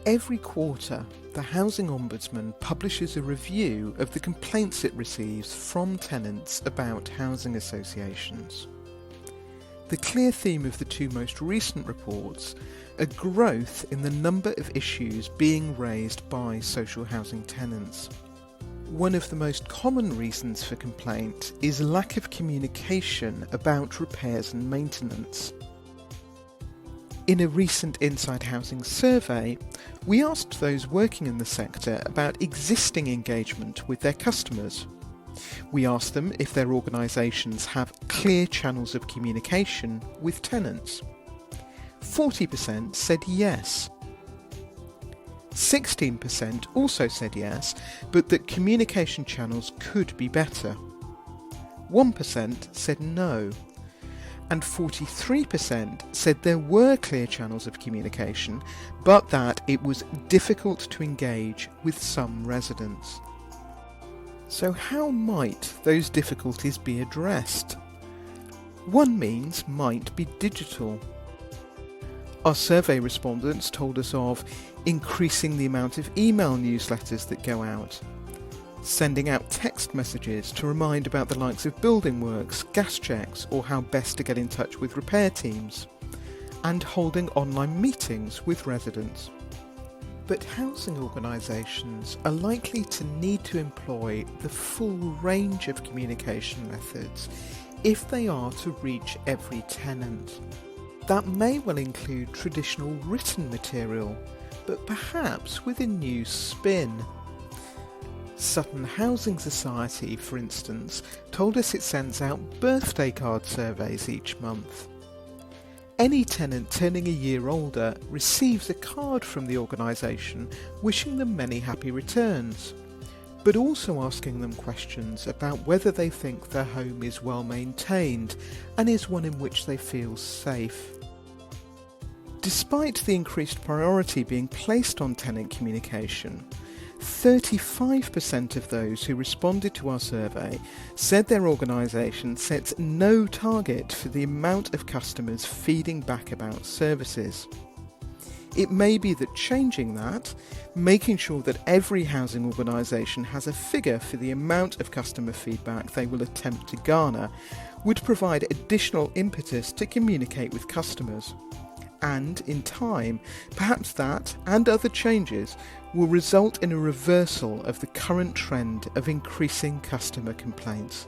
Every quarter, the Housing Ombudsman publishes a review of the complaints it receives from tenants about housing associations. The clear theme of the two most recent reports, a growth in the number of issues being raised by social housing tenants. One of the most common reasons for complaint is lack of communication about repairs and maintenance. In a recent Inside Housing survey, we asked those working in the sector about existing engagement with their customers. We asked them if their organisations have clear channels of communication with tenants. 40% said yes. 16% also said yes, but that communication channels could be better. 1% said no. And 43% said there were clear channels of communication, but that it was difficult to engage with some residents. So how might those difficulties be addressed? One means might be digital. Our survey respondents told us of increasing the amount of email newsletters that go out, sending out text messages to remind about the likes of building works, gas checks, or how best to get in touch with repair teams, and holding online meetings with residents. But housing organisations are likely to need to employ the full range of communication methods if they are to reach every tenant. That may well include traditional written material, but perhaps with a new spin. Sutton Housing Society, for instance, told us it sends out birthday card surveys each month. Any tenant turning a year older receives a card from the organisation wishing them many happy returns, but also asking them questions about whether they think their home is well maintained and is one in which they feel safe. Despite the increased priority being placed on tenant communication, 35% of those who responded to our survey said their organisation sets no target for the amount of customers feeding back about services. It may be that changing that, making sure that every housing organisation has a figure for the amount of customer feedback they will attempt to garner, would provide additional impetus to communicate with customers. And, in time, perhaps that and other changes will result in a reversal of the current trend of increasing customer complaints.